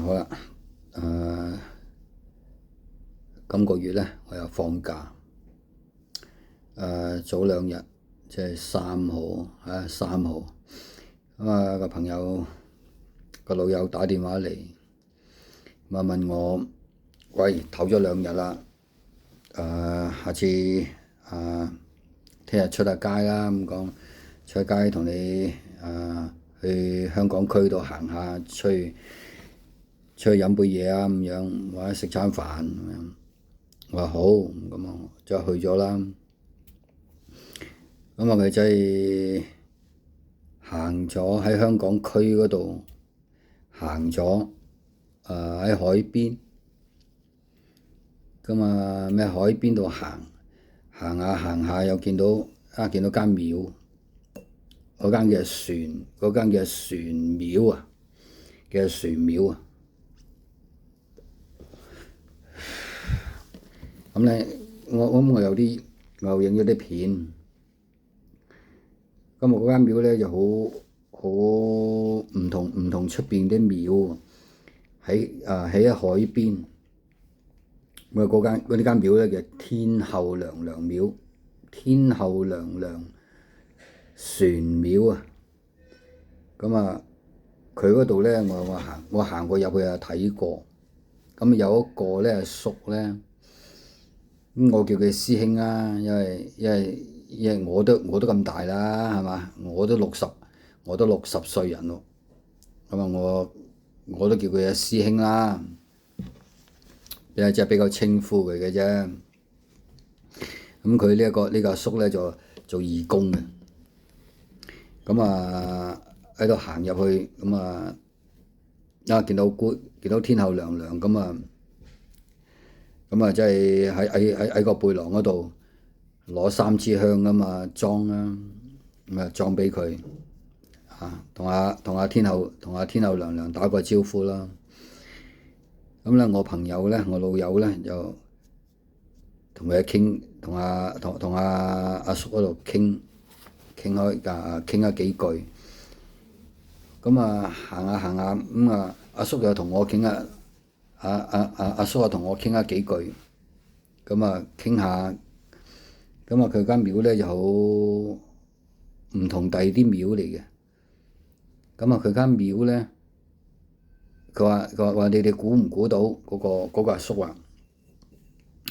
好啦，誒、今個月咧我又放假，早兩日即係3號，個朋友個老友打電話嚟，咁問我，喂，唞咗2日啦，下次聽日出下街啦，咁講出下街同你去香港區度行下，出去飲杯嘢啊，咁樣或者食餐飯咁樣。我話好，咁啊就去咗啦。咁啊佢真係行咗喺香港區嗰度行咗，喺海邊。咁啊咩海邊度行下又見到間廟，嗰間嘅船廟啊，嘅船廟啊。咁咧，我又影咗啲片。咁我嗰間廟咧就好唔同出邊啲廟，喺海邊。咁啊嗰呢間廟咧叫天后娘娘廟，天后娘娘船廟啊。咁啊，佢嗰度咧我行過入去啊睇過。咁有一個咧阿叔咧。咁我叫佢師兄啊，因為我都咁大啦，係嘛？我都60歲人咯。咁啊，我都叫佢阿師兄啦，即係比較稱呼佢嘅啫。咁佢呢個阿叔咧就做義工嘅。咁啊喺度行入去，咁啊見到天后娘娘咁啊。即係喺個背囊嗰度攞3支香咁嘛，裝啦，咁啊裝俾佢，同阿天后娘娘打個招呼啦。咁咧我朋友咧，我老友咧就同佢傾，同阿叔嗰度傾咗幾句。咁啊行下咁啊，阿叔又同我傾下。阿叔同我傾下幾句，咁啊傾下，咁啊佢間廟咧就好唔同第二啲廟嚟嘅。咁啊佢間廟咧，佢話你哋估唔估到嗰個阿叔啊？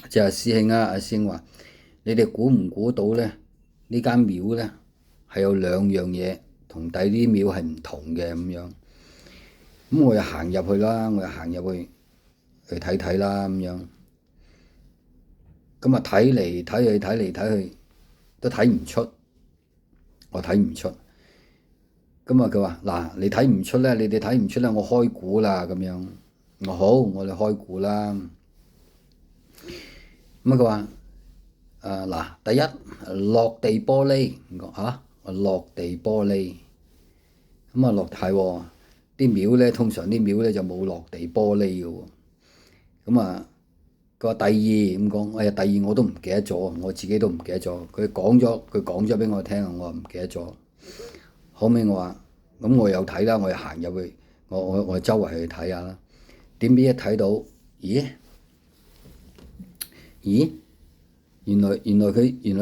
即係師兄啊，阿師兄話你哋估唔估到咧？呢間廟咧係有2樣嘢同第二啲廟係唔同嘅咁樣。咁我又行入去啦，去睇睇啦咁樣。咁啊睇嚟睇去都睇唔出，我睇唔出。咁啊佢話嗱，你睇唔出咧，你哋睇唔出咧，我開估啦咁樣。我好，我哋開估啦。咁啊佢話嗱，第一落地玻璃，落地玻璃。咁啊係喎，啲廟咧通常啲廟咧就冇落地玻璃嘅喎。咁啊佢話第二咁講，第二我都唔記得咗，我自己都唔記得咗。佢講咗俾我聽，我唔記得咗。後尾我話咁我又睇啦，我又行入去，我周圍去睇下啦。點知一睇到，咦？原來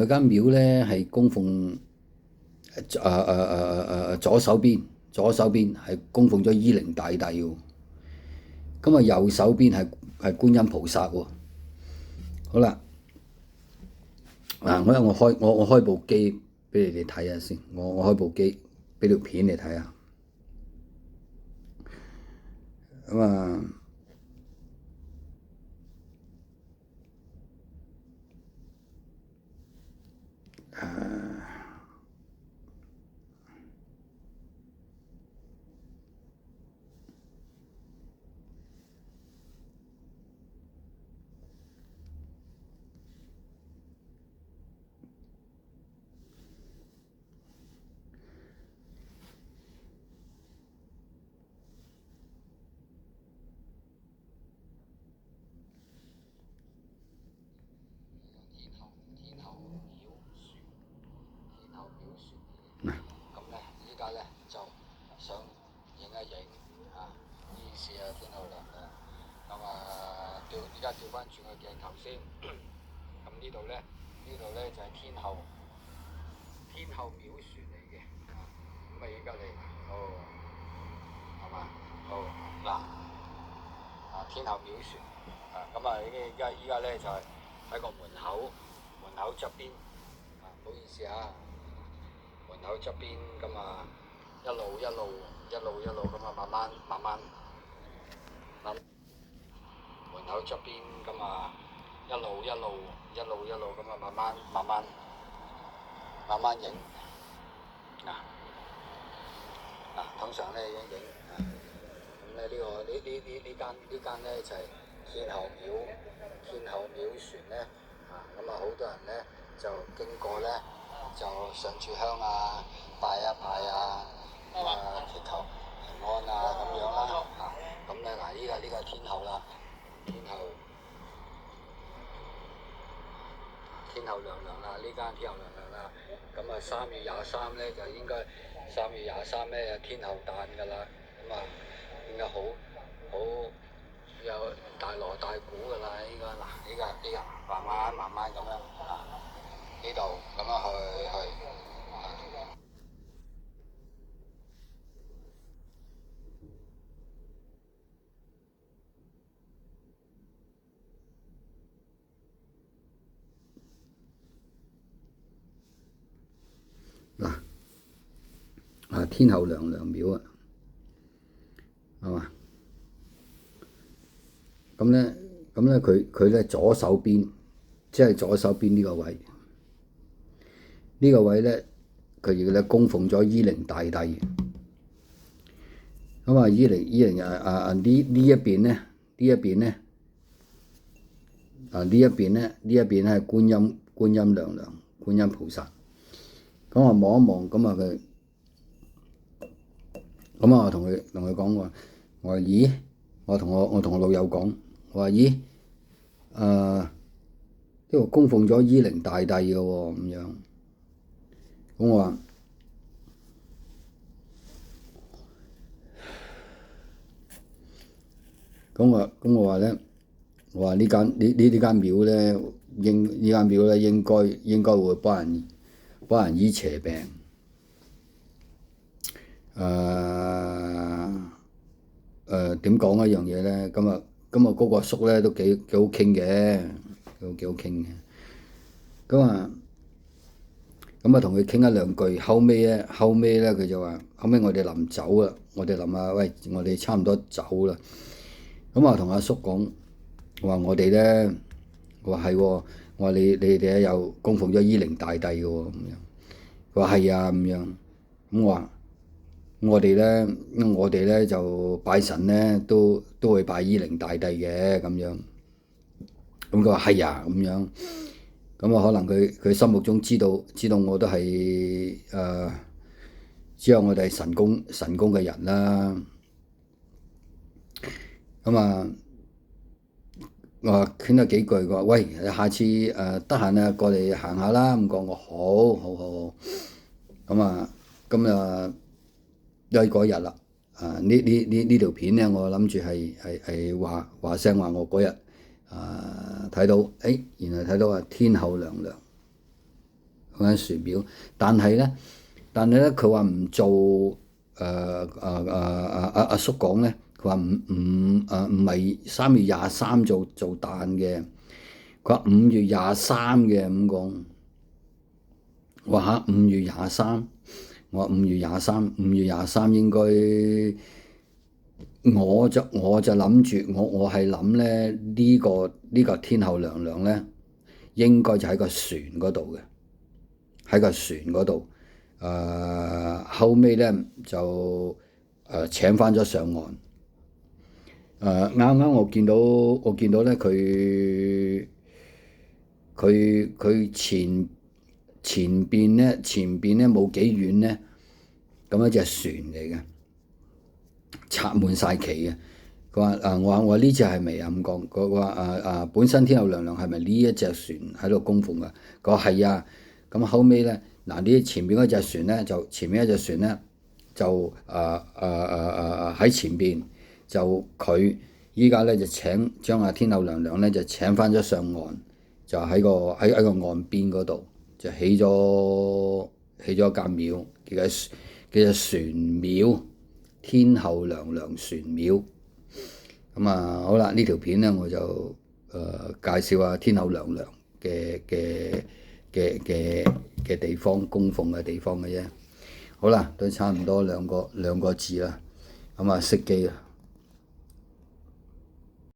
間廟咧係供奉左手邊係供奉咗伊靈大帝喎。咁啊右手邊係觀音菩薩喎。好啦，我開部機俾你哋睇下先，我開部機俾條片你睇下。咁啊嗱，咁咧依家咧就想影一影事啊，天后娘娘。咁而家調翻轉個鏡頭先。咁呢度咧就係天后廟船嚟嘅。咁而家嚟，係嘛？嗱，天后廟船。咁依家咧就係喺個門口側邊。唔好意思啊，門口側邊咁一路咁慢慢。門口側邊咁一路咁慢慢影。通常咧影。咁咧呢間咧就係天后廟船咧。咁好多人咧就經過咧就上柱香啊，拜一拜啊，祈求平安啊咁樣啦。咁咧依家呢個係天后啦，天后娘娘啦，呢間天后娘娘啦。咁3月23咧就應該3月23咧天后誕㗎啦。應該好有大鑼大鼓㗎啦。依家慢慢咁樣呢度咁樣去。天后娘娘廟啊，係嘛？咁咧佢咧左手邊，即係左手邊呢個位，咧佢亦咧供奉咗伊靈大帝。咁伊靈呢一邊咧係觀音娘娘、觀音菩薩。咁我望一望，我同佢講話，我話咦，我同我老友講，我話咦，呢個供奉咗伊靈大帝嘅喎，咁樣。咁我話咧，我話呢間廟咧，應該會幫人醫邪病。點講一樣嘢咧？嗰個阿叔咧都幾好傾嘅，幾好傾嘅。同佢傾一兩句，後尾咧佢就話：後尾我哋臨走啦，我哋差唔多走啦。同阿叔講，我話我哋咧，我話係喎，我話你哋又供奉咗伊靈大帝嘅喎，咁樣。佢話係啊，咁樣。咁我話我哋咧就拜神咧都會拜伊靈大帝嘅咁樣。咁佢話係啊，咁樣。可能佢心目中知道我都係知道我哋係神功嘅人啦。我話傾咗幾句，佢話喂，下次得閒啊過嚟行下啦。咁講我好。今日又係嗰日啦。呢條片咧，我諗住係話聲話我嗰日睇到，原來睇到天后娘娘嗰間船廟，但係咧佢話唔做阿叔講咧，佢話唔係3月23做誕嘅，佢話5月23嘅咁講。我話5月23，我話5月23應該。我就諗住，我係諗咧呢個天后娘娘咧，應該就喺個船嗰度嘅，喺個船嗰度。後尾咧就請翻咗上岸。啱我見到咧佢前邊咧冇幾遠咧，咁一隻船嚟嘅。插滿晒旗嘅。佢話我話呢隻係咪啊？咁講，佢話本身天后娘娘係咪呢一隻船喺度供奉㗎？佢話係啊。咁後尾咧，呢前面嗰隻船咧就喺前邊，就佢依家咧就將阿天后娘娘咧就請翻咗上岸，就喺個岸邊嗰度就起咗一間廟，叫做船廟，天后娘娘船廟。咁啊，好啦，呢條片咧我就介紹下天后娘娘嘅地方，供奉嘅地方嘅啫。好啦，都差唔多兩個字啦，咁啊熄機啦。